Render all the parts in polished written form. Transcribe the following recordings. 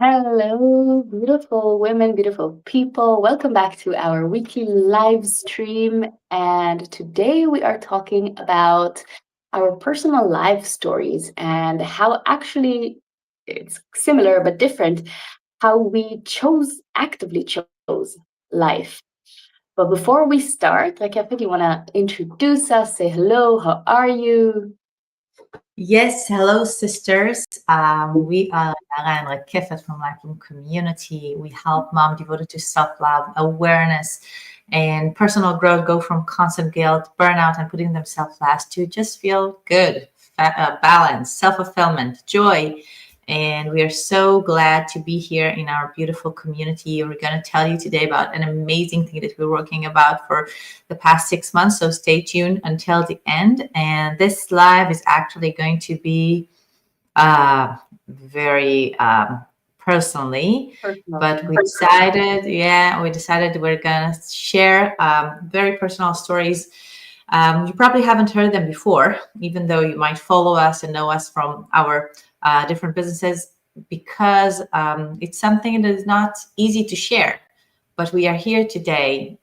Hello, beautiful women, beautiful people. Welcome back to our weekly live stream. And today we are talking about our personal life stories and how actually it's similar but different, how we actively chose life. But before we start, Rakefet, you want to introduce us, say hello, how are you? Yes, hello, sisters. We are Yaara and Rakefet from LifeBloom community. We help mom devoted to self-love, awareness, and personal growth go from constant guilt, burnout, and putting themselves last to just feel good, balance, self-fulfillment, joy. And we are so glad to be here in our beautiful community. We're going to tell you today about an amazing thing that we're working about for the past 6 months. So stay tuned until the end. And this live is actually going to be very personally, Personal. but we decided we're going to share very personal stories. You probably haven't heard them before, even though you might follow us and know us from our different businesses, because it's something that is not easy to share. But we are here today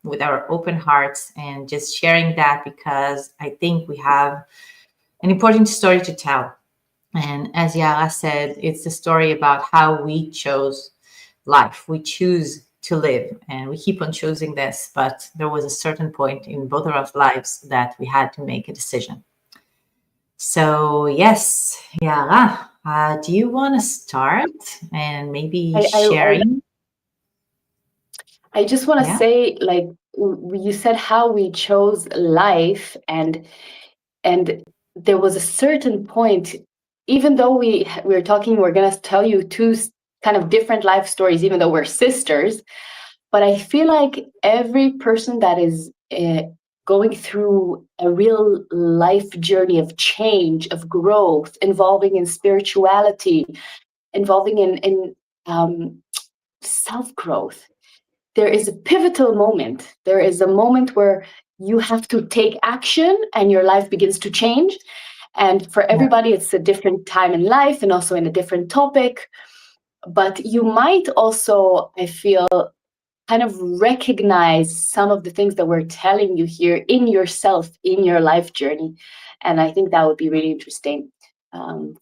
with our open hearts and just sharing that because I think we have an important story to tell. And as Yaara said, it's the story about how we chose life. We choose to live and we keep on choosing this, but there was a certain point in both of our lives that we had to make a decision. So yes, Yaara, do you want to start and maybe I, I, I sharing? I just want to Yeah. say, like you said, how we chose life, and there was a certain point. Even though we're talking, we're gonna tell you kind of different life stories, even though we're sisters. But I feel like every person that is going through a real life journey of change, of growth, involving in spirituality, involving in self growth, there is a pivotal moment. There is a moment where you have to take action and your life begins to change. And for everybody, it's a different time in life and also in a different topic. But you might also, I feel, kind of recognize some of the things that we're telling you here in yourself, in your life journey. And I think that would be really interesting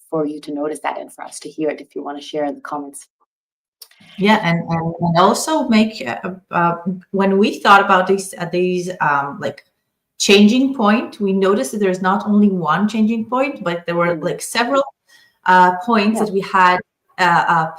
for you to notice that and for us to hear it if you want to share in the comments. Yeah, and also make when we thought about these like changing point, we noticed that there's not only one changing point, but there were like several points Yeah. that we had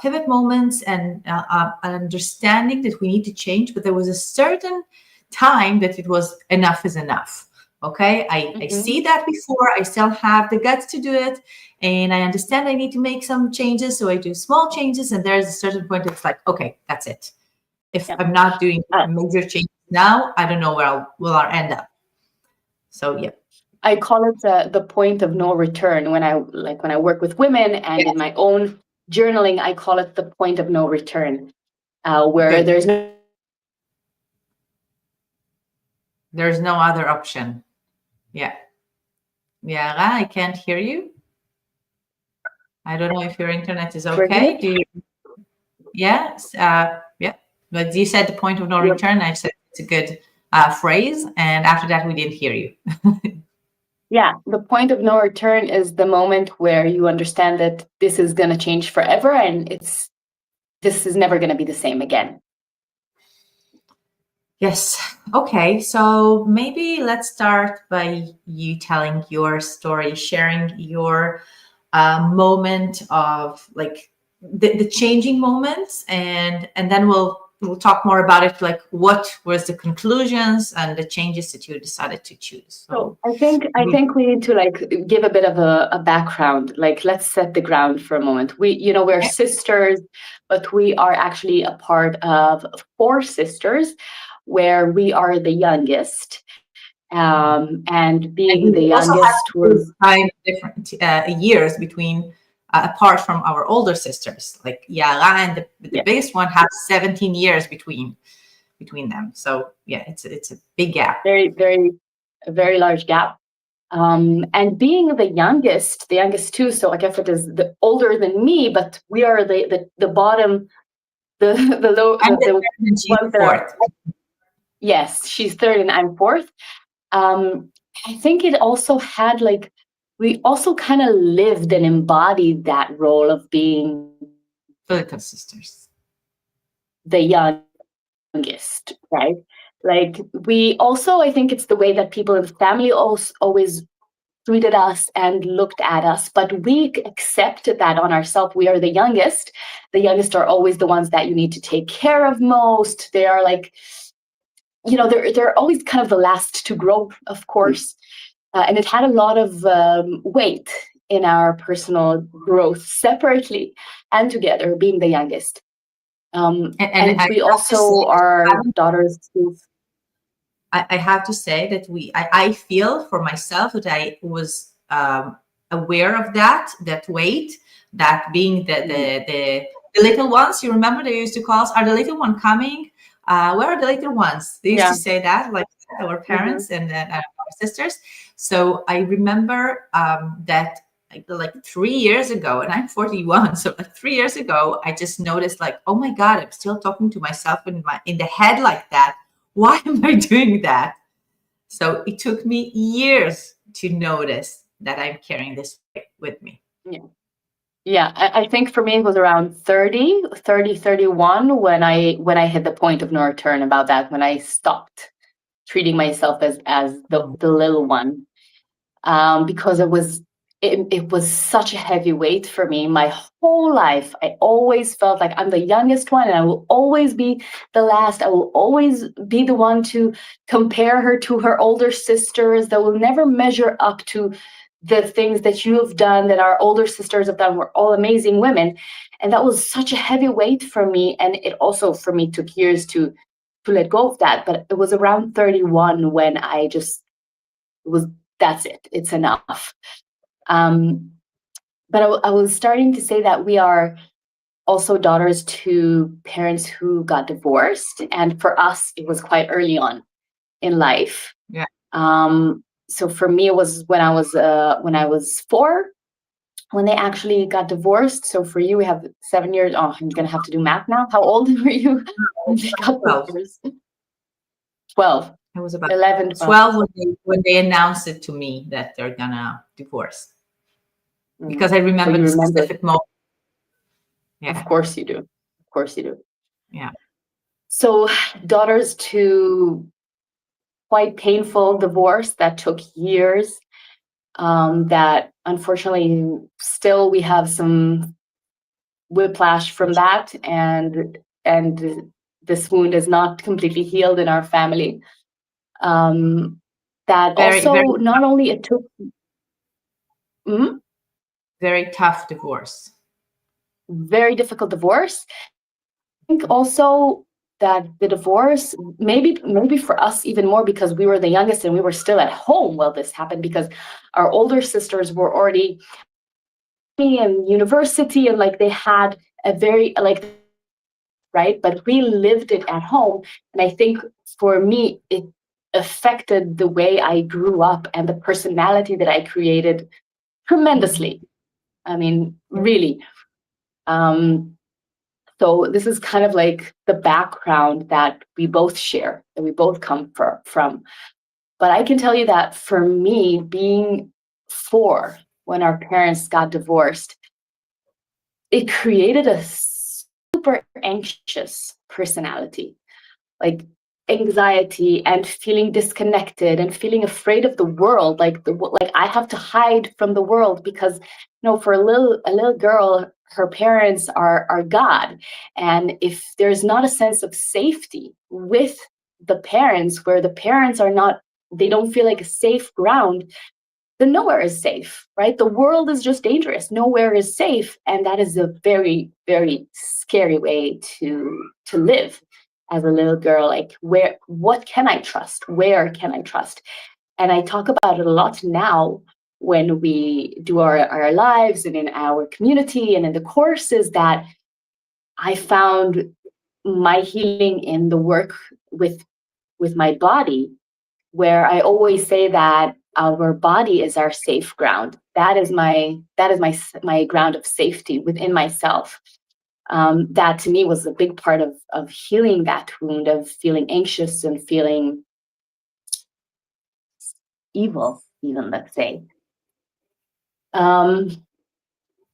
pivot moments and an understanding that we need to change. But there was a certain time that it was enough is enough. Okay, I Mm-hmm. see that before. I still have the guts to do it, and I understand I need to make some changes. So I do small changes, and there's a certain point it's like, okay, that's it. If Yeah. I'm not doing Uh, major changes now, I don't know where I'll end up. So yeah. I call it the point of no return when I work with women and in Yes, my own journaling, I call it the point of no return, where good. there's no There's no other option. Yeah. Yeah, I can't hear you. I don't know if your internet is we're okay. good. Do you, yes, yeah. But you said the point of no We're, return. I said it's a good phrase, and after that, we didn't hear you. yeah, the point of no return is the moment where you understand that this is going to change forever and this is never going to be the same again. Yes. Okay. So maybe let's start by you telling your story, sharing your moment of like the changing moments, and then we'll talk more about it. Like, what was the conclusions and the changes that you decided to choose? So So, I think we need to like give a bit of a background. Like let's set the ground for a moment. We're yeah. sisters, but we are actually a part of four sisters, where we are the youngest. And And being we the also had youngest this was time different years between apart from our older sisters. Like Yaara and the yeah, biggest one have 17 years between them. So yeah, it's a big gap. very, very, a very large gap. And being the youngest too, so Rakefet is the older than me, but we are the bottom, the low, I'm the the third and she's ones the that are. fourth. Yes, she's third and I'm fourth. Um, I think it also had like, we also kind of lived and embodied that role of being Little sisters. the youngest, right? Like we also, I think it's the way that people in the family also always treated us and looked at us, but we accepted that on ourselves. We are the youngest. The youngest are always the ones that you need to take care of most. They are like, they're always kind of the last to grow, of course. And it had a lot of weight in our personal growth separately and together, being the youngest. And And I we have to say also that are daughters who, I have to say that I feel for myself that I was aware of that weight, that being the little ones. You remember they used to call us, "Are the little one coming? Where are the little ones?" They used yeah. to say that, like our Hmm. parents and our sisters. So I remember that like 3 years ago, and I'm 41, so like 3 years ago, I just noticed like, oh my God, I'm still talking to myself in the head like that. Why am I doing that? So it took me years to notice that I'm carrying this with me. Yeah. Yeah. I think for me, it was around 31 when I hit the point of no return about that, when I stopped treating myself as the little one. Because it was such a heavy weight for me. My whole life, I always felt like I'm the youngest one, and I will always be the last. I will always be the one to compare her to her older sisters that will never measure up to the things that you have done, that our older sisters have done. We're all amazing women, and that was such a heavy weight for me. And it also, for me, took years to let go of that. But it was around 31 when I just was, that's it, it's enough. But I was starting to say that we are also daughters to parents who got divorced, and for us it was quite early on in life. Yeah. So for me it was when I was 4 when they actually got divorced. So for you we have 7 years. Oh, I'm gonna have to do math now. How old were you when they got 12. divorced? 12. I was about 11, 12. 12 when they announced it to me that they're gonna divorce. Because I So remember you the remember. specific moment. Of Yeah. course you do. Of course you do. Yeah. So, daughters to quite painful divorce that took years. That unfortunately still we have some whiplash from that, and this wound is not completely healed in our family. That Very, also, very, not only it took. Mhm. very tough divorce. Very difficult divorce. I think also that the divorce, maybe for us even more, because we were the youngest and we were still at home while this happened, because our older sisters were already in university, and like they had a very like, right, but we lived it at home. And I think for me it affected the way I grew up and the personality that I created tremendously. I mean, Yeah. really. So this is kind of like the background that we both share, that we both come from. But I can tell you that for me, being 4 when our parents got divorced, it created a super anxious personality, like anxiety and feeling disconnected and feeling afraid of the world, like I have to hide from the world, because for a little girl, her parents are God. And if there's not a sense of safety with the parents, where the parents are not, they don't feel like a safe ground, then nowhere is safe, right? The world is just dangerous. Nowhere is safe, and that is a very, very scary way to live as a little girl. Like, what can I trust? Where can I trust? And I talk about it a lot now when we do our lives and in our community and in the courses, that I found my healing in the work with my body, where I always say that our body is our safe ground. That is my ground of safety within myself. That to me was a big part of healing that wound, of feeling anxious and feeling evil, even, let's say. Um,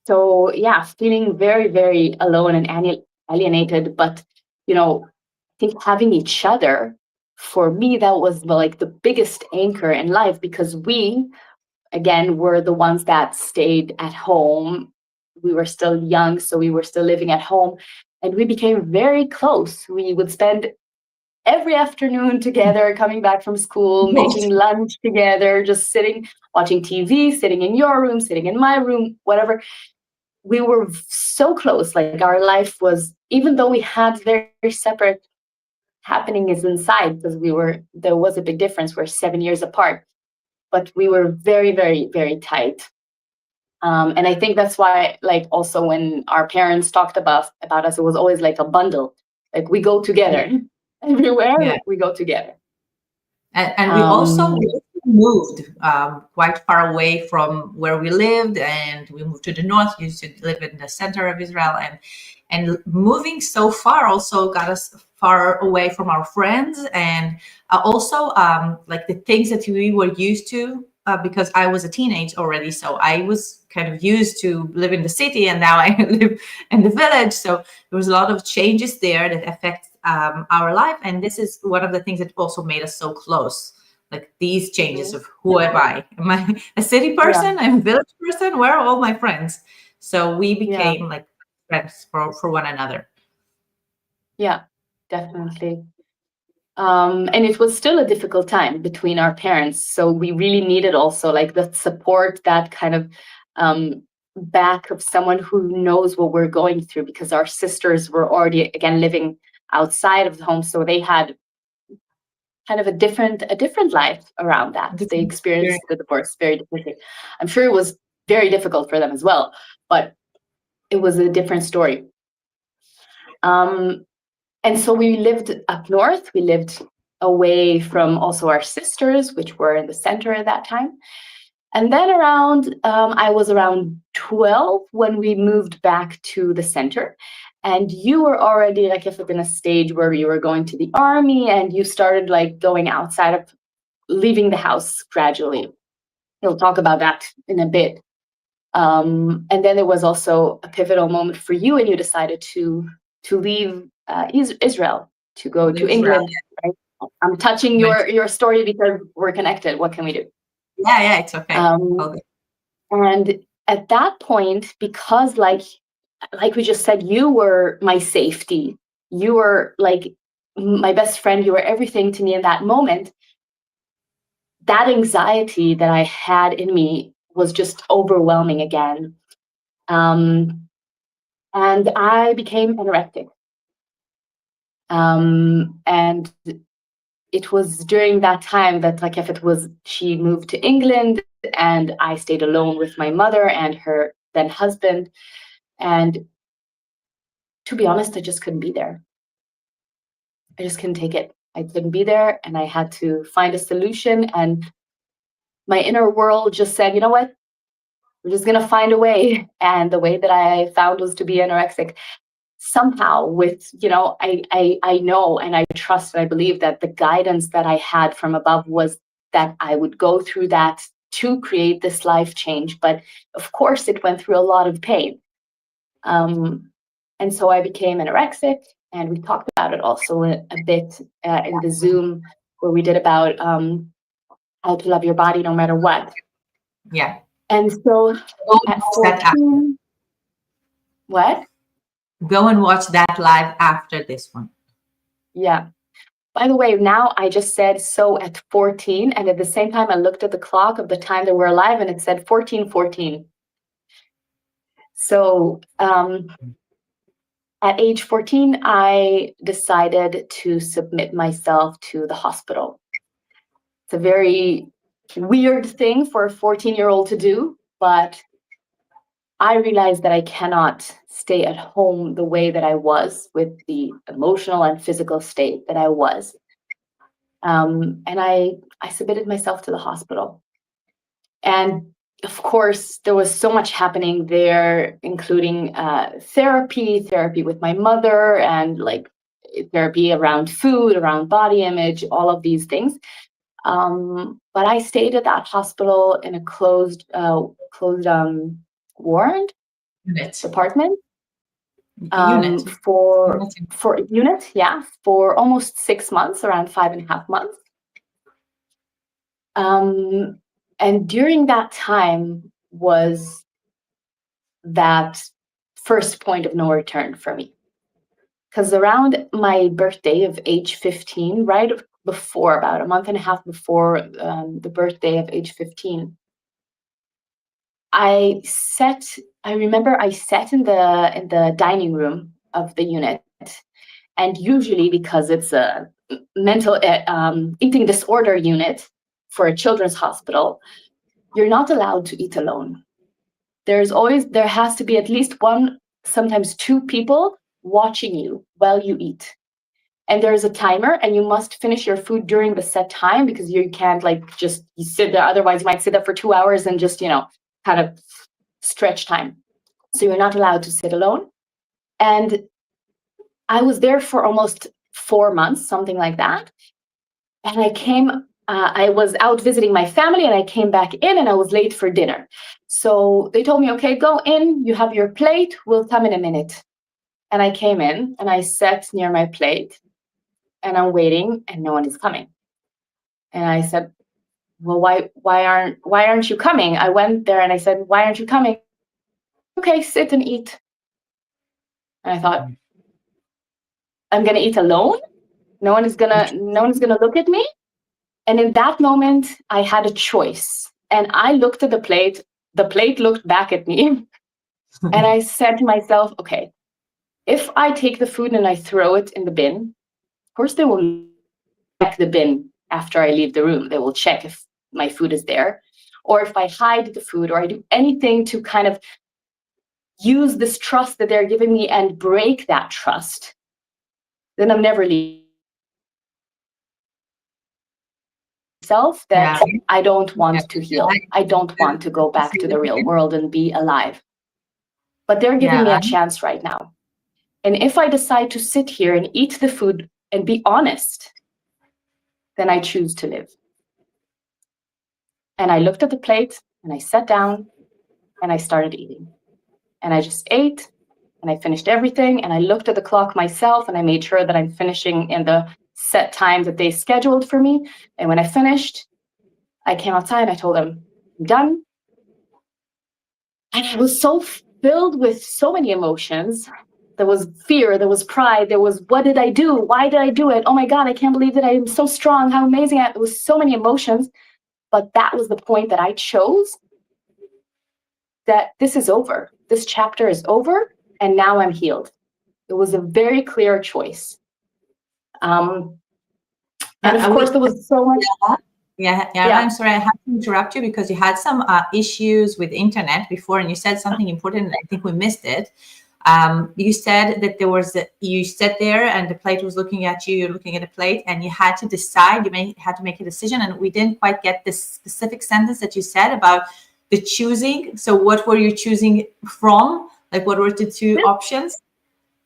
so yeah, feeling very, very alone and alienated. But I think having each other, for me, that was like the biggest anchor in life, because we, again, were the ones that stayed at home. We were still young, so we were still living at home, and we became very close. We would spend every afternoon together, coming back from school, making lunch together, just sitting, watching TV, sitting in your room, sitting in my room, whatever. We were so close. Like, our life was, even though we had very separate happenings inside, because there was a big difference. We're 7 years apart, but we were very, very, very tight. And I think that's why, like, also when our parents talked about us, it was always like a bundle. Like, we go together everywhere. Yeah. We go together. And we also moved quite far away from where we lived, and we moved to the north. We used to live in the center of Israel, and moving so far also got us far away from our friends, and also like the things that we were used to, because I was a teenage already, so I was kind of used to live in the city, and now I live in the village. So there was a lot of changes there that affect our life, and this is one of the things that also made us so close. Like these changes of who am I? Am I a city person? Yeah. I'm a village person? Where are all my friends? So we Yeah. became like friends for one another. Yeah, definitely. And it was still a difficult time between our parents. So we really needed also like the support, that kind of back of someone who knows what we're going through, because our sisters were already, again, living outside of the home. So they had kind of a different life around that. They experienced the divorce very differently. I'm sure it was very difficult for them as well, but it was a different story. And so we lived up north. We lived away from also our sisters, which were in the center at that time. And then I was around 12 when we moved back to the center. And you were already, like, if in a stage where you were going to the army, and you started like going outside of, leaving the house gradually. We'll talk about that in a bit. And then there was also a pivotal moment for you, and you decided to leave Israel, to go to Israel. England. Right? I'm touching your story because we're connected. What can we do? Yeah, it's okay. And at that point, because like we just said, you were my safety. You were like my best friend. You were everything to me in that moment. That anxiety that I had in me was just overwhelming again. And I became anorectic. And it was during that time that she moved to England, and I stayed alone with my mother and her then husband. And to be honest, I just couldn't be there. I just couldn't take it. I couldn't be there, and I had to find a solution. And my inner world just said, you know what? We're just going to find a way. And the way that I found was to be anorexic. Somehow, with, I know, and I trust, and I believe that the guidance that I had from above was that I would go through that to create this life change. But of course, it went through a lot of pain. And so I became anorexic, and we talked about it also a bit in the Zoom where we did about how to love your body no matter what. Yeah. And so at 14, what? Go and watch that live after this one. Yeah. By the way, now I just said so at 14, and at the same time I looked at the clock of the time that we're alive, and it said 14:14. So at age 14, I decided to submit myself to the hospital. It's a very weird thing for a 14-year-old to do, but I realized that I cannot stay at home the way that I was, with the emotional and physical state that I was. And I submitted myself to the hospital. And of course, there was so much happening there, including therapy with my mother, and like therapy around food, around body image, all of these things. But I stayed at that hospital in a closed ward Unit. department Unit. for unit, yeah, for almost 6 months, around 5.5 months. And during that time was that first point of no return for me. Because around my birthday of age 15, right before, about a month and a half before the birthday of age 15, I remember I sat in the dining room of the unit, and usually because it's a mental eating disorder unit for a children's hospital, you're not allowed to eat alone. There has to be at least one, sometimes two people watching you while you eat. And there's a timer, and you must finish your food during the set time, because you can't just sit there. Otherwise, you might sit there for 2 hours and just, kind of stretch time. So you're not allowed to sit alone. And I was there for almost 4 months, something like that. And I was out visiting my family, and I came back in, and I was late for dinner. So they told me, okay, go in, you have your plate, we'll come in a minute. And I came in, and I sat near my plate, and I'm waiting, and no one is coming. And I said, well, why aren't you coming? I went there and I said, why aren't you coming? Okay, sit and eat. And I thought, I'm gonna eat alone? No one is gonna look at me? And in that moment, I had a choice. And I looked at the plate looked back at me. And I said to myself, okay, if I take the food and I throw it in the bin, of course they will check the bin after I leave the room. They will check if my food is there. Or if I hide the food, or I do anything to kind of use this trust that they're giving me and break that trust, then I'm never leaving. Self that I don't want to heal. I don't want to go back to the real world and be alive. But they're giving me a chance right now. And if I decide to sit here and eat the food and be honest, then I choose to live. And I looked at the plate, and I sat down, and I started eating. And I just ate, and I finished everything, and I looked at the clock myself, and I made sure that I'm finishing in the set time that they scheduled for me. And when I finished, I came outside and I told them, I'm done. And I was so filled with so many emotions. There was fear, there was pride, there was, what did I do? Why did I do it? Oh my God, I can't believe that I am so strong. How amazing. There was so many emotions. But that was the point that I chose, that this is over. This chapter is over, and now I'm healed. It was a very clear choice. And of course, there was so much. Yeah, I'm sorry, I have to interrupt you, because you had some issues with internet before, and you said something important, and I think we missed it. You said that you sat there and the plate was looking at you, you're looking at a plate, and you had to decide, had to make a decision, and we didn't quite get this specific sentence that you said about the choosing. So what were you choosing from? Like, what were the two options?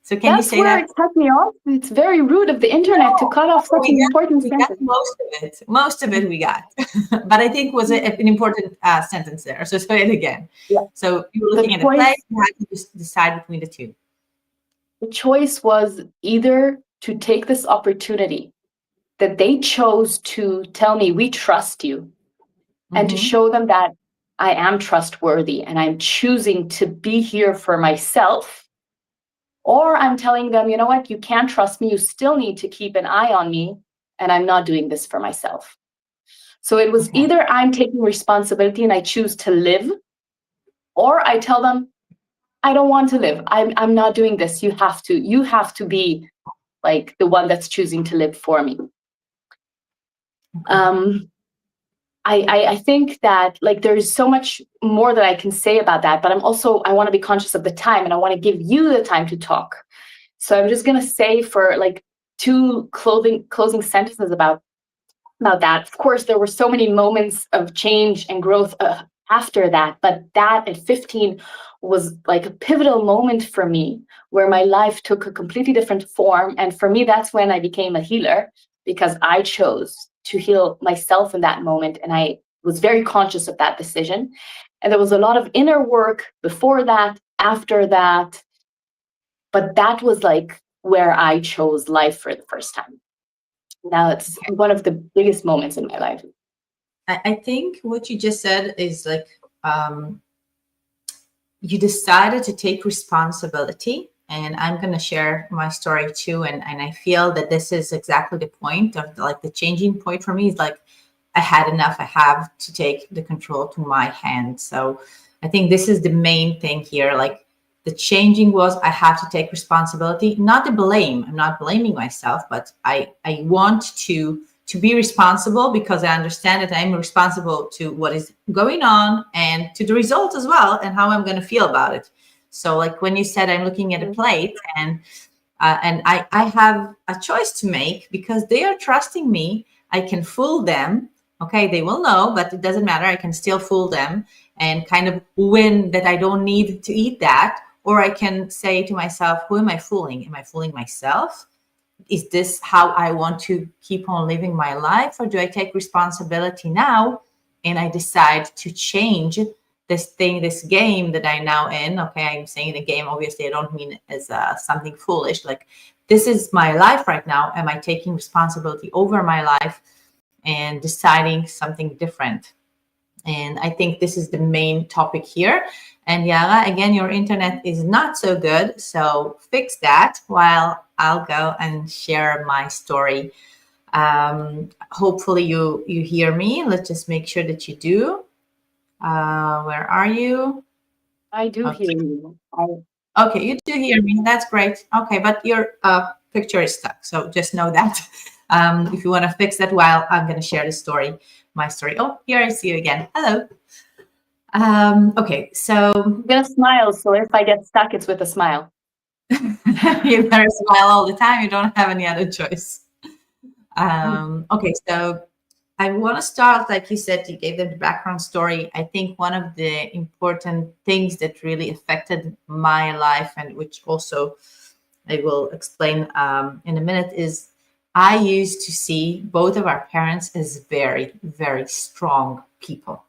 So can you say that? That's where it cut me off. It's very rude of the internet to cut off such an important sentence. Most of it we got. But I think was an important sentence there. So say it again. Yeah. So you were looking at a plate, you had to just decide between the two. The choice was either to take this opportunity that they chose to tell me, we trust you, and to show them that I am trustworthy and I'm choosing to be here for myself. Or I'm telling them, you know what, you can't trust me. You still need to keep an eye on me, and I'm not doing this for myself. So it was either I'm taking responsibility and I choose to live, or I tell them, I don't want to live. I'm not doing this. You have to be like the one that's choosing to live for me. I think that there's so much more that I can say about that, but I want to be conscious of the time, and I want to give you the time to talk. So I'm just going to say for two closing sentences about about that. Of course, there were so many moments of change and growth after that, but that at 15 was like a pivotal moment for me where my life took a completely different form. And for me, that's when I became a healer, because I chose to heal myself in that moment. And I was very conscious of that decision. And there was a lot of inner work before that, after that. But that was like where I chose life for the first time. Now it's one of the biggest moments in my life. I think what you just said is like, you decided to take responsibility. And I'm going to share my story too. And I feel that this is exactly the point of like the changing point for me is like, I had enough. I have to take the control to my hand. So I think this is the main thing here. Like the changing was I have to take responsibility, not the blame. I'm not blaming myself, but I want to be responsible because I understand that I'm responsible to what is going on and to the results as well and how I'm going to feel about it. So like when you said I'm looking at a plate and I have a choice to make because they are trusting me. I can fool them. Okay, they will know, but it doesn't matter. I can still fool them and kind of win that I don't need to eat that. Or I can say to myself, who am I fooling? Am I fooling myself? Is this how I want to keep on living my life? Or do I take responsibility now and I decide to change this thing, this game that I now in? Okay, I'm saying the game, obviously I don't mean it as something foolish. Like this is my life right now. Am I taking responsibility over my life and deciding something different? And I think this is the main topic here. And Yaara, again, your internet is not so good. So fix that while I'll go and share my story. Hopefully you hear me. Let's just make sure that you do. Where are you? I do Okay. hear you. Okay, you do hear me. That's great. Okay, but your picture is stuck. So just know that. If you want to fix that while I'm going to share the story, my story. Oh, here I see you again. Hello. Okay, so I'm gonna smile. So if I get stuck, it's with a smile. you better smile all the time. You don't have any other choice. Okay, so I want to start, like you said, you gave them the background story. I think one of the important things that really affected my life, and which also I will explain in a minute, is I used to see both of our parents as very, very strong people.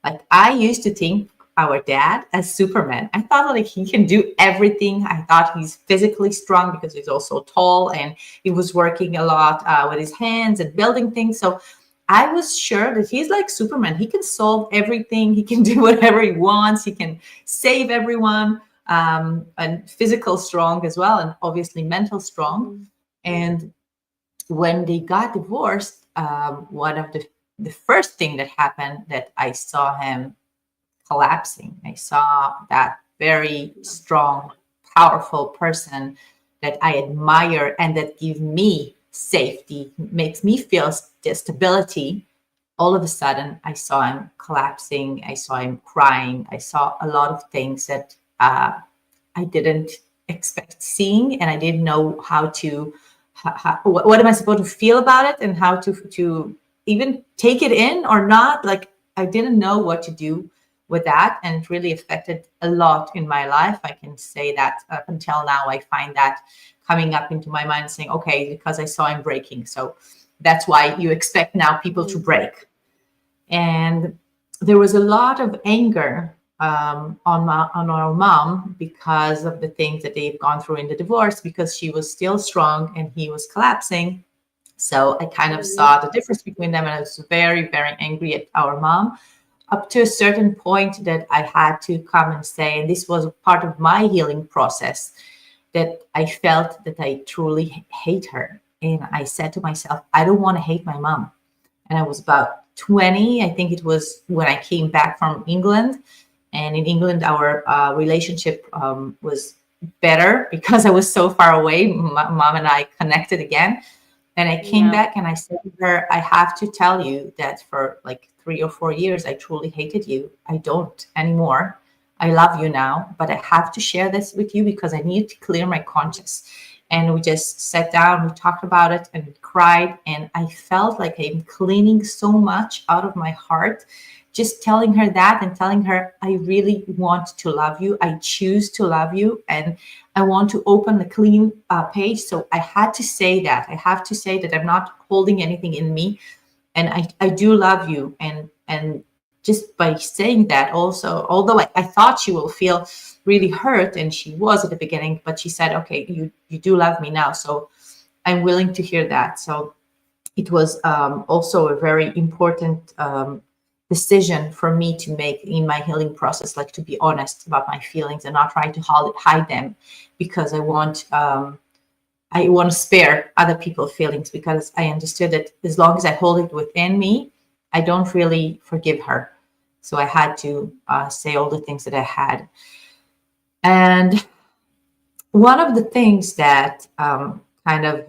Like I used to think our dad as Superman. I thought like he can do everything. I thought he's physically strong because he's also tall and he was working a lot with his hands and building things. So I was sure that he's like Superman. He can solve everything. He can do whatever he wants. He can save everyone, and physical strong as well, and obviously mental strong. And when they got divorced, one of the first thing that happened that I saw him collapsing. I saw that very strong, powerful person that I admire and that give me safety, makes me feel stability. All of a sudden, I saw him collapsing. I saw him crying. I saw a lot of things that I didn't expect seeing, and I didn't know how to. What am I supposed to feel about it, and how to even take it in or not? Like I didn't know what to do with that, and it really affected a lot in my life. I can say that up until now, I find that coming up into my mind, saying, "Okay, because I saw him breaking, so that's why you expect now people to break." And there was a lot of anger on our mom because of the things that they've gone through in the divorce, because she was still strong and he was collapsing. So I kind of saw the difference between them, and I was very, very angry at our mom, up to a certain point that I had to come and say, and this was part of my healing process, that I felt that I truly hate her. And I said to myself, I don't want to hate my mom. And I was about 20. I think it was when I came back from England. And in England, our relationship was better because I was so far away. Mom and I connected again. And I came back and I said to her, I have to tell you that for like 3 or 4 years, I truly hated you. I don't anymore. I love you now, but I have to share this with you because I need to clear my conscience. And we just sat down, we talked about it, and we cried. And I felt like I'm cleaning so much out of my heart, just telling her that and telling her, I really want to love you. I choose to love you. And I want to open a clean page. So I had to say that. I have to say that I'm not holding anything in me. And I do love you. And just by saying that also, although I thought she will feel really hurt, and she was at the beginning, but she said, okay, you do love me now. So I'm willing to hear that. So it was also a very important decision for me to make in my healing process, like to be honest about my feelings and not try to hide them, because I want to spare other people's feelings, because I understood that as long as I hold it within me, I don't really forgive her. So I had to say all the things that I had. And one of the things that kind of,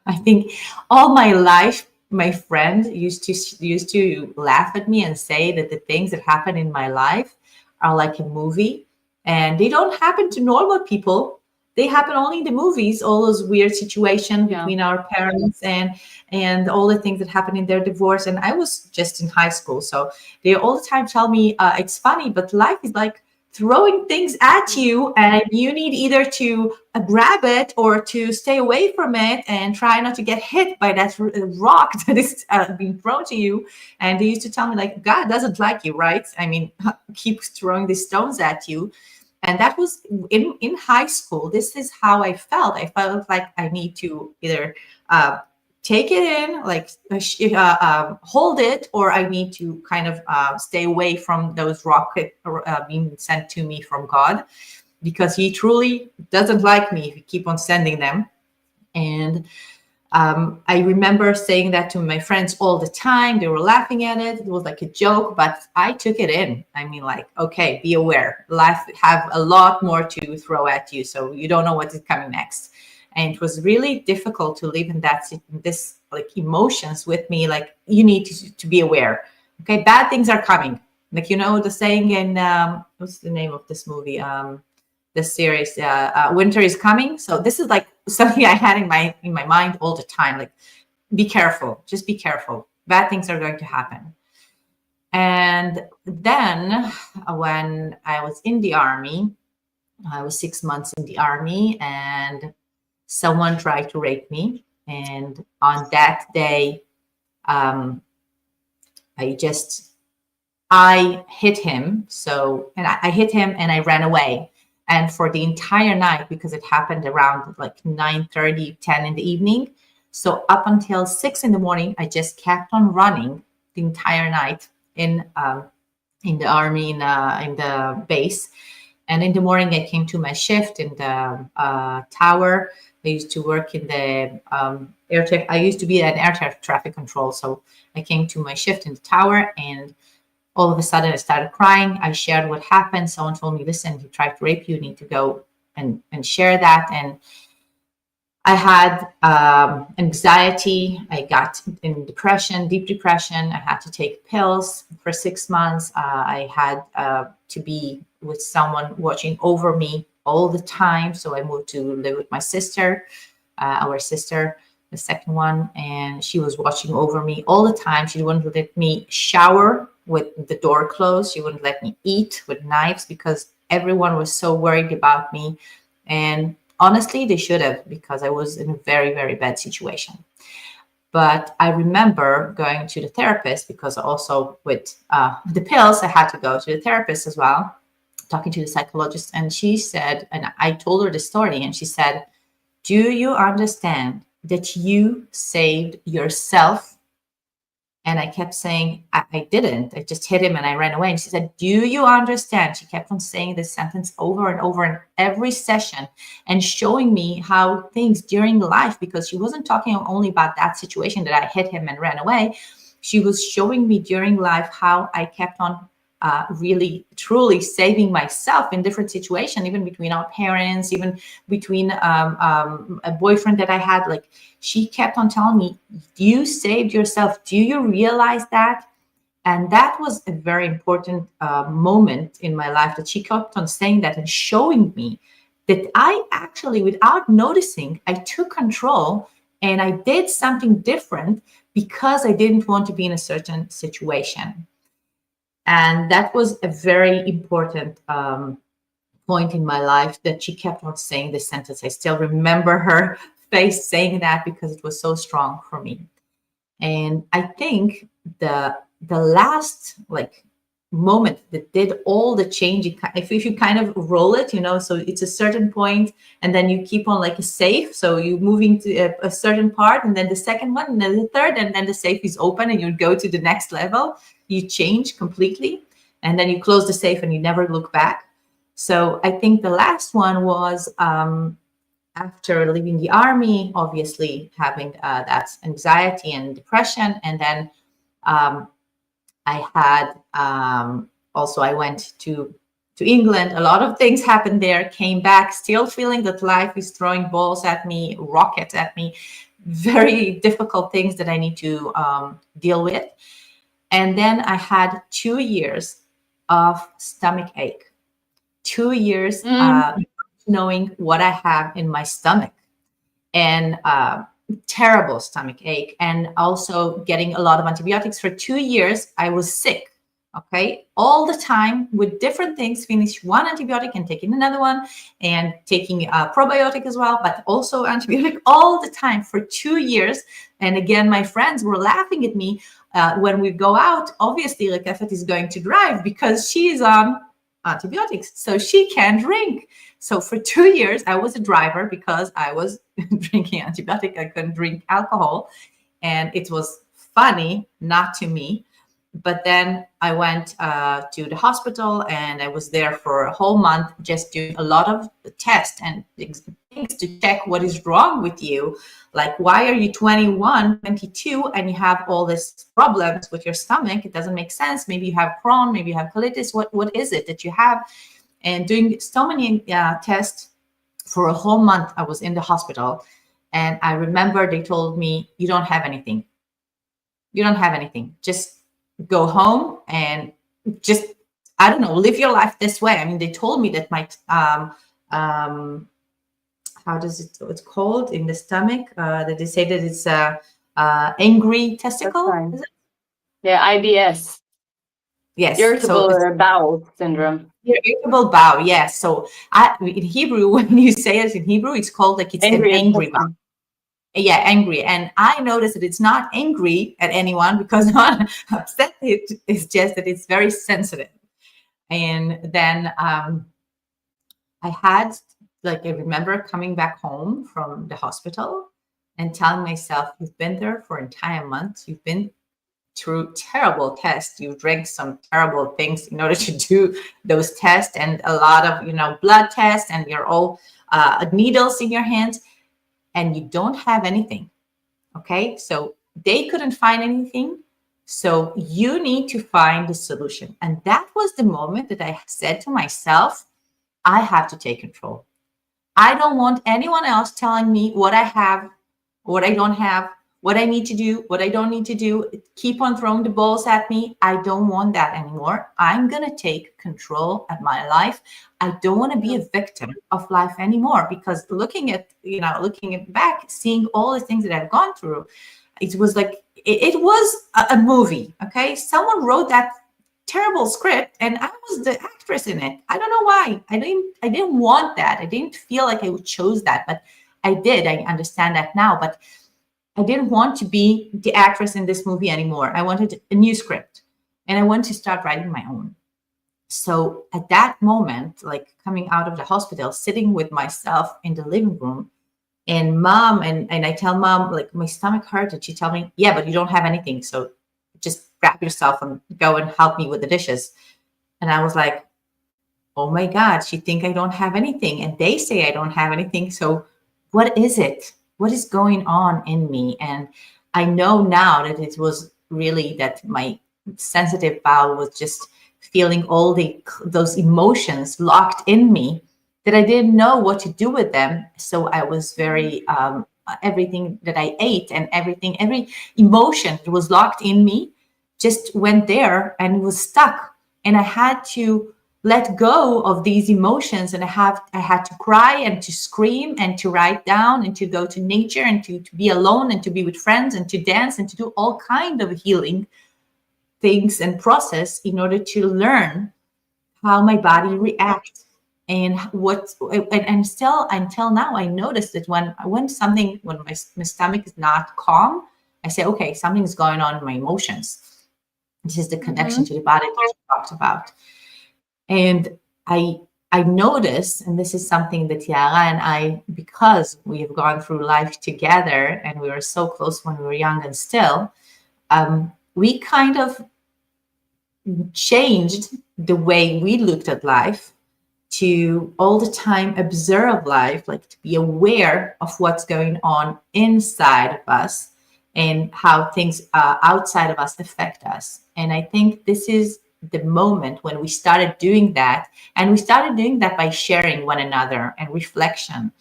I think all my life, my friends used to laugh at me and say that the things that happen in my life are like a movie, and they don't happen to normal people. They happen only in the movies. All those weird situations between our parents and all the things that happen in their divorce. And I was just in high school, so they all the time tell me it's funny, but life is like throwing things at you, and you need either to grab it or to stay away from it and try not to get hit by that rock that is being thrown to you. And they used to tell me, like, God doesn't like you, right? I mean, keeps throwing these stones at you. And that was in high school. This is how I felt. I felt like I need to either take it in, like hold it, or I need to kind of stay away from those rockets being sent to me from God, because he truly doesn't like me if you keep on sending them. And I remember saying that to my friends all the time. They were laughing at it. It was like a joke, but I took it in. I mean, like, okay, be aware. Life have a lot more to throw at you, so you don't know what is coming next. And it was really difficult to live in this like emotions with me. Like, you need to be aware. Okay, bad things are coming. Like, you know, the saying in what's the name of this movie? This series, Winter is Coming. So this is like something I had in my mind all the time. Like, be careful. Just be careful. Bad things are going to happen. And then when I was in the army, I was 6 months in the army, and someone tried to rape me. And on that day, I hit him. So, and I hit him and I ran away. And for the entire night, because it happened around like 9:30, 10 in the evening. So up until 6 in the morning, I just kept on running the entire night in the army, in the base. And in the morning, I came to my shift in the tower. I used to work in the I used to be an air traffic control. So I came to my shift in the tower, and all of a sudden I started crying. I shared what happened. Someone told me, listen, he tried to rape you. You need to go and share that. And I had anxiety. I got in depression, deep depression. I had to take pills for 6 months. I had to be with someone watching over me all the time. So I moved to live with my sister, our sister, the second one, and she was watching over me all the time. She wouldn't let me shower with the door closed. She wouldn't let me eat with knives, because everyone was so worried about me. And honestly, they should have, because I was in a very, very bad situation. But I remember going to the therapist, because also with the pills, I had to go to the therapist as well, talking to the psychologist. And she said, and I told her the story, and she said, do you understand that you saved yourself? And I kept saying, I didn't. I just hit him and I ran away. And she said, do you understand? She kept on saying this sentence over and over in every session, and showing me how things during life, because she wasn't talking only about that situation that I hit him and ran away. She was showing me during life how I kept on really, truly saving myself in different situations, even between our parents, even between a boyfriend that I had. Like, she kept on telling me, you saved yourself. Do you realize that? And that was a very important moment in my life, that she kept on saying that and showing me that I actually, without noticing, I took control and I did something different because I didn't want to be in a certain situation. And that was a very important point in my life, that she kept on saying this sentence. I still remember her face saying that because it was so strong for me. And I think the last like moment that did all the change, if you kind of roll it, so it's a certain point and then you keep on like a safe, so you moving to a certain part, and then the second one, and then the third, and then the safe is open and you go to the next level, you change completely, and then you close the safe and you never look back. So I think the last one was after leaving the army, obviously having that anxiety and depression. And then I had also, I went to England. A lot of things happened there, came back, still feeling that life is throwing balls at me, rockets at me, very difficult things that I need to deal with. And then I had 2 years of stomach ache, 2 years knowing what I have in my stomach, and terrible stomach ache, and also getting a lot of antibiotics. For 2 years, I was sick. Okay, all the time with different things, finish one antibiotic and taking another one, and taking a probiotic as well, but also antibiotic all the time for 2 years. And again, my friends were laughing at me when we go out. Obviously, Rakefet is going to drive because she's on antibiotics, so she can't drink. So for 2 years, I was a driver because I was drinking antibiotic. I couldn't drink alcohol, and it was funny, not to me. But then I went to the hospital, and I was there for a whole month, just doing a lot of tests and things to check what is wrong with you. Like, why are you 21, 22, and you have all these problems with your stomach? It doesn't make sense. Maybe you have Crohn, maybe you have colitis. What is it that you have? And doing so many tests for a whole month, I was in the hospital. And I remember they told me, you don't have anything. You don't have anything. Just go home and just, I don't know, live your life this way. I mean, they told me that my, how does it's called in the stomach? That they say that it's angry testicle. Is it? Yeah, IBS. Yes. Irritable bowel syndrome. Irritable bowel, yes. So in Hebrew, when you say it in Hebrew, it's called like it's an angry bowel. Yeah, angry. And I noticed that it's not angry at anyone because I'm not upset. It's just that it's very sensitive. And then I had, like, I remember coming back home from the hospital and telling myself, you've been there for an entire month. You've been through terrible tests. You drank some terrible things in order to do those tests, and a lot of, blood tests, and you're all needles in your hands, and you don't have anything. Okay, so they couldn't find anything, so you need to find the solution. And that was the moment that I said to myself, I have to take control. I don't want anyone else telling me what I have, what I don't have, what I need to do, what I don't need to do, keep on throwing the balls at me. I don't want that anymore. I'm going to take control of my life. I don't want to be a victim of life anymore, because looking at back, seeing all the things that I've gone through, it was like, it was a movie. Okay. Someone wrote that terrible script and I was the actress in it. I don't know why. I didn't want that. I didn't feel like I chose that, but I did. I understand that now, but I didn't want to be the actress in this movie anymore. I wanted a new script, and I wanted to start writing my own. So at that moment, like coming out of the hospital, sitting with myself in the living room, and mom, and I tell mom, like, my stomach hurt, and she tell me, yeah, but you don't have anything. So just grab yourself and go and help me with the dishes. And I was like, oh my God, she think I don't have anything. And they say I don't have anything. So what is it? What is going on in me? And I know now that it was really that my sensitive bowel was just feeling all those emotions locked in me, that I didn't know what to do with them. So I was very, everything that I ate and every emotion that was locked in me just went there and was stuck. And I had to let go of these emotions, and I had to cry and to scream and to write down and to go to nature and to be alone and to be with friends and to dance and to do all kind of healing things and process in order to learn how my body reacts and what. And still until now I notice that when my stomach is not calm, I say, okay, something's going on in my emotions. This is the connection to the body that you talked about. And I notice, and this is something that Yaara and I, because we have gone through life together and we were so close when we were young, and still, we kind of changed the way we looked at life to all the time observe life, like to be aware of what's going on inside of us and how things outside of us affect us. And I think this is the moment when we started doing that. And we started doing that by sharing one another and reflection.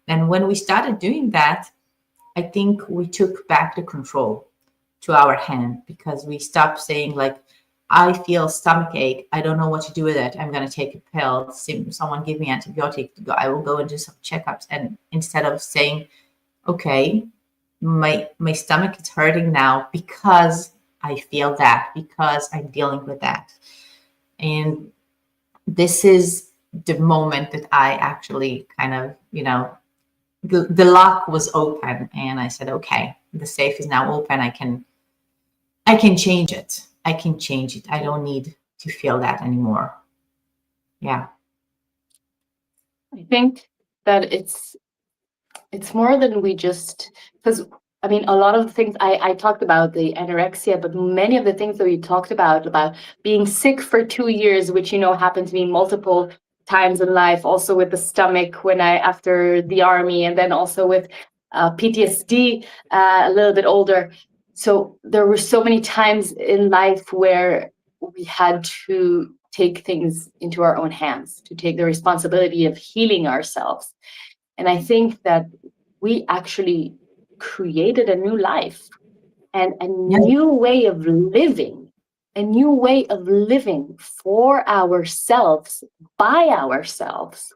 And when we started doing that, I think we took back the control to our hand, because we stopped saying like, I feel stomach ache, I don't know what to do with it, I'm going to take a pill, someone give me antibiotic, I will go and do some checkups. And instead of saying, okay, my stomach is hurting now because I feel that, because I'm dealing with that. And this is the moment that I actually kind of, the lock was open, and I said, okay, the safe is now open. I can change it. I can change it. I don't need to feel that anymore. Yeah. I think that it's more than we just, because I mean, a lot of the things I talked about, the anorexia, but many of the things that we talked about being sick for 2 years, which, happened to me multiple times in life, also with the stomach after the army, and then also with PTSD a little bit older. So there were so many times in life where we had to take things into our own hands, to take the responsibility of healing ourselves. And I think that we actually created a new life and a new way of living, for ourselves, by ourselves.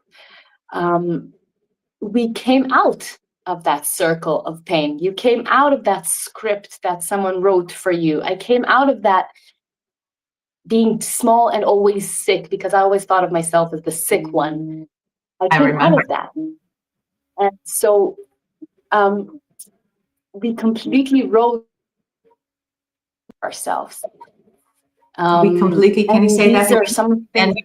We came out of that circle of pain. You came out of that script that someone wrote for you. I came out of that being small and always sick, because I always thought of myself as the sick one. I came out of that. And so we completely wrote ourselves. We completely, can you say that again?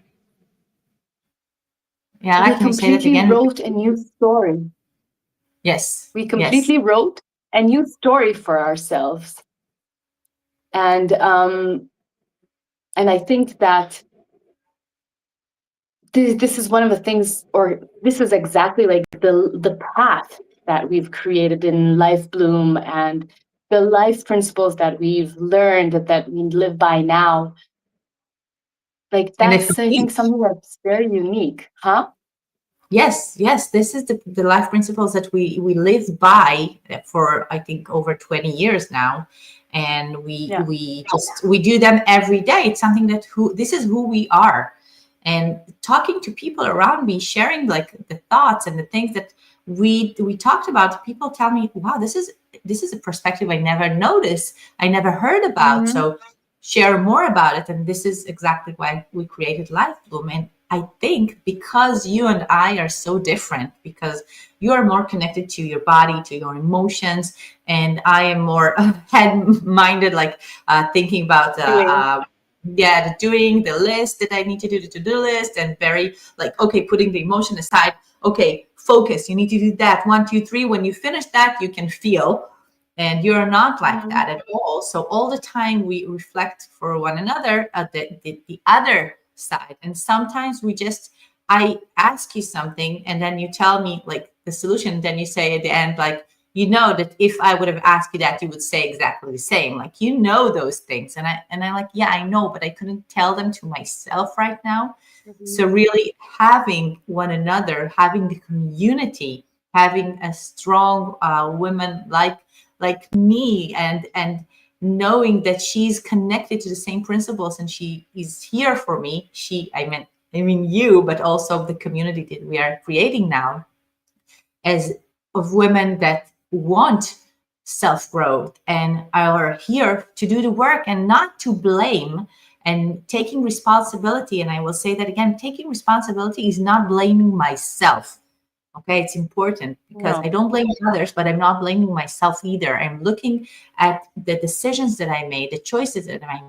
Yeah, we completely wrote a new story. Yes. We completely wrote a new story for ourselves. And I think that this is one of the things, or this is exactly like the path that we've created in LifeBloom, and the life principles that we've learned that we live by now. Like that's, I think, something that's very unique, huh? Yes. This is the life principles that we live by for, I think, over 20 years now. And we do them every day. It's something that this is who we are. And talking to people around me, sharing like the thoughts and the things that we talked about, people tell me, wow, this is a perspective I never noticed, I never heard about. So share more about it. And this is exactly why we created LifeBloom. And I think because you and I are so different, because you are more connected to your body, to your emotions, and I am more head-minded, like thinking about doing the list that I need to do, the to-do list, and very like, okay, putting the emotion aside. Okay, focus. You need to do that. 1, 2, 3. When you finish that, you can feel. And you're not like that at all. So all the time we reflect for one another at the other side. And sometimes I ask you something and then you tell me like the solution. Then you say at the end, like, that if I would have asked you that, you would say exactly the same. Like, those things. And I'm like, yeah, I know, but I couldn't tell them to myself right now. So really having one another, having the community, having a strong women like me, and knowing that she's connected to the same principles and she is here for me. I mean you, but also the community that we are creating now as of women that want self-growth and are here to do the work and not to blame and taking responsibility. And I will say that again, taking responsibility is not blaming myself. Okay, it's important because I No. don't blame others, but I'm not blaming myself either. I'm looking at the decisions that I made, the choices that I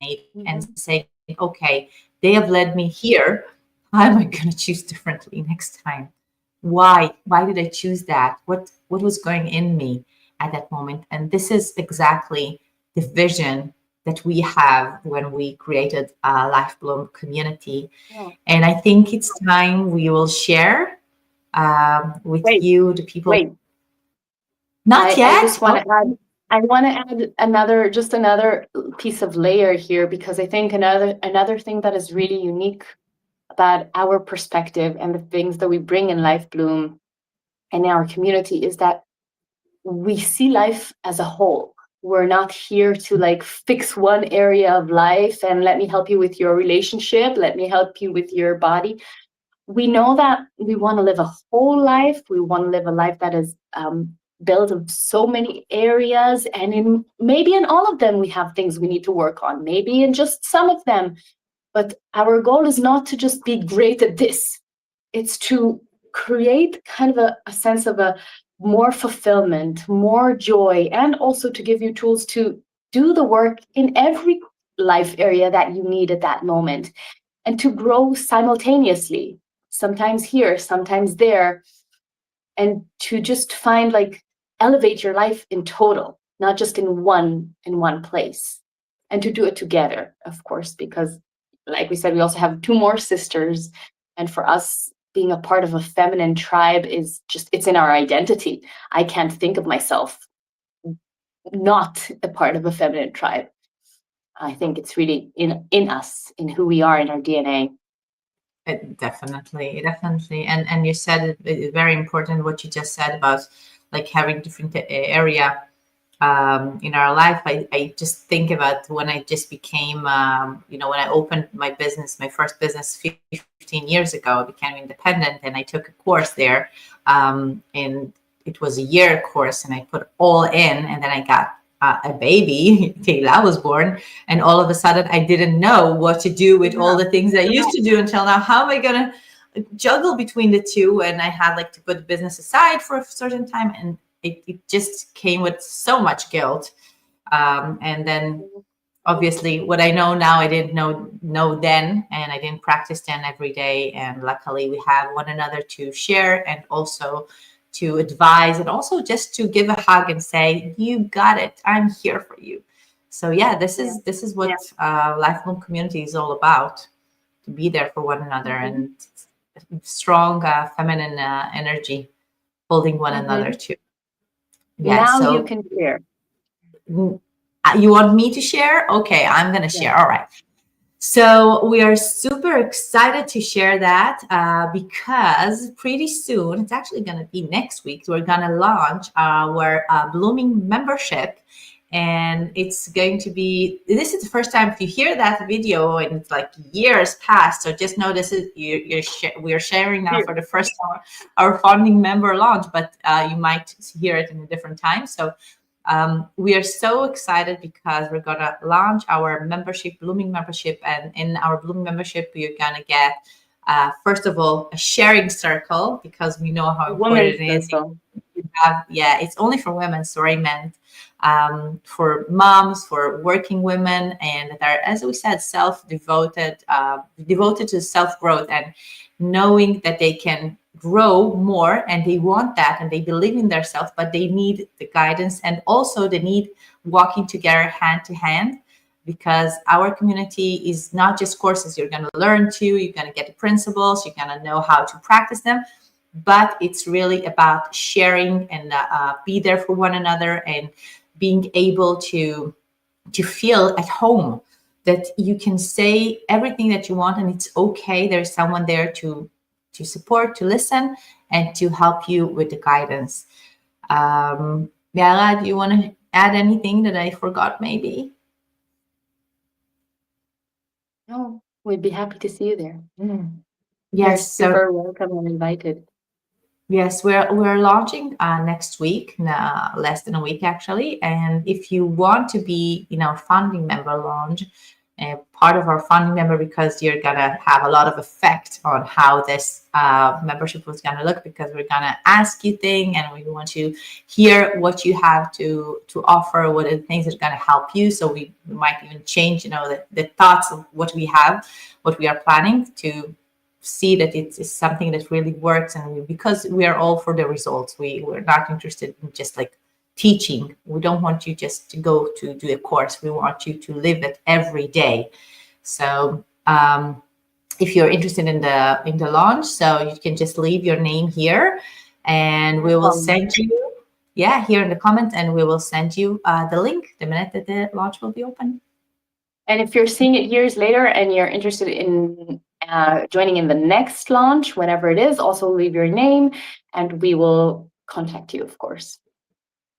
made, and Mhm. saying, okay, they have led me here. How am I going to choose differently next time? Why? Why did I choose that? What was going in me at that moment? And this is exactly the vision that we have when we created a LifeBloom community. No. And I think it's time we will share with Wait, you, the people. wait. Not I yet. just want Oh, to add. I want to add another piece of layer here, because I think another thing that is really unique about our perspective and the things that we bring in Life Bloom and in our community is that we see life as a whole. We're not here to like fix one area of life and let me help you with your relationship, let me help you with your body. We know that we want to live a whole life. We want to live a life that is built of so many areas, and maybe in all of them we have things we need to work on. Maybe in just some of them, but our goal is not to just be great at this. It's to create kind of a sense of a more fulfillment, more joy, and also to give you tools to do the work in every life area that you need at that moment, and to grow simultaneously, sometimes here, sometimes there, and to just find like elevate your life in total, not just in one place, and to do it together, of course, because like we said, we also have two more sisters, and for us, being a part of a feminine tribe is just, it's in our identity. I can't think of myself not a part of a feminine tribe. I think it's really in us, in who we are, in our DNA. definitely, definitely. And you said it very important what you just said about like having different area in our life. I just think about when I just became, when I opened my business, my first business 15 years ago, I became independent and I took a course there. And it was a year course and I put all in, and then I got a baby, Taylor was born, and all of a sudden I didn't know what to do with all Yeah. the things I used to do until now. How am I going to juggle between the two? And I had like to put the business aside for a certain time, and it just came with so much guilt. And then obviously what I know now, I didn't know then, and I didn't practice then every day. And luckily we have one another to share and also to advise, and also just to give a hug and say, you got it, I'm here for you. So yeah, Yeah. this is what Lifelong Community is all about, to be there for one another Mhm. and strong feminine energy holding one another Mhm. too. Yeah, Now you so can share. you want me to share? Okay, I'm going to Yeah. share. All right. So we are super excited to share that because pretty soon, it's actually going to be next week, we're going to launch our Blooming membership. And it's going to be, this is the first time if you hear that video and it's like years past. So just know this is, we're sharing now Here. for the first time our founding member launch, but you might hear it in a different time. So we are so excited because we're going to launch our membership, Blooming membership. And in our Blooming membership, you're going to get, first of all, a sharing circle, because we know how A important woman's it is. circle. It's only for women, sorry, meant for moms, for working women, and that are, as we said, self-devoted, devoted to self-growth and knowing that they can grow more, and they want that and they believe in themselves, but they need the guidance, and also they need walking together hand to hand, because our community is not just courses you're going to learn to, you're going to get the principles, you're going to know how to practice them, but it's really about sharing and be there for one another and being able to feel at home, that you can say everything that you want and it's okay, there's someone there to support, to listen, and to help you with the guidance. Yaara, do you want to add anything that I forgot maybe? No, we'd be happy to see you there. You're Yes, so super welcome and invited. yes, we're launching next week, less than a week actually. And if you want to be in our founding member launch, part of our founding member, because you're gonna have a lot of effect on how this membership was gonna look, because we're gonna ask you things and we want to hear what you have to offer, what are the things that are gonna help you. So we might even change, the thoughts of what we have, what we are planning to see that it's something that really works. And because we are all for the results, we're not interested in just like teaching. We don't want you just to go to do a course. We want you to live it every day. So if you're interested in the launch, so you can just leave your name here and we will send you here in the comments, and we will send you the link the minute that the launch will be open. And if you're seeing it years later and you're interested in joining in the next launch, whenever it is, also leave your name and we will contact you, of course.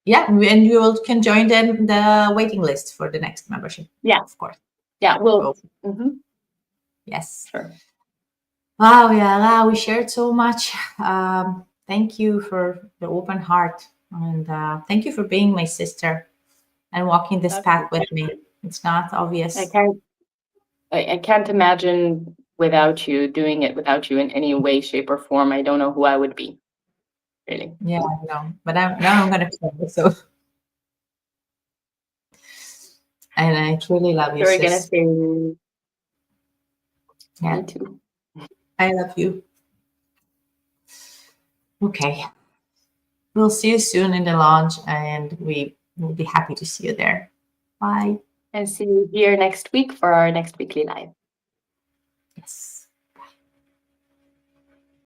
Yeah, and you can join the waiting list for the next membership. Yeah, of course. Yeah, we'll. Mm-hmm. Yes. Sure. Wow, Yaara, we shared so much. Thank you for the open heart, and thank you for being my sister and walking this path with me. It's not obvious. I can't imagine without you, doing it without you in any way, shape, or form. I don't know who I would be, really. Yeah, I know. But now I'm going to try. So, and I truly love you, You're sis. gonna say, Yeah. me too. I love you. Okay. We'll see you soon in the launch, and we will be happy to see you there. Bye. And see you here next week for our next weekly live. Yes.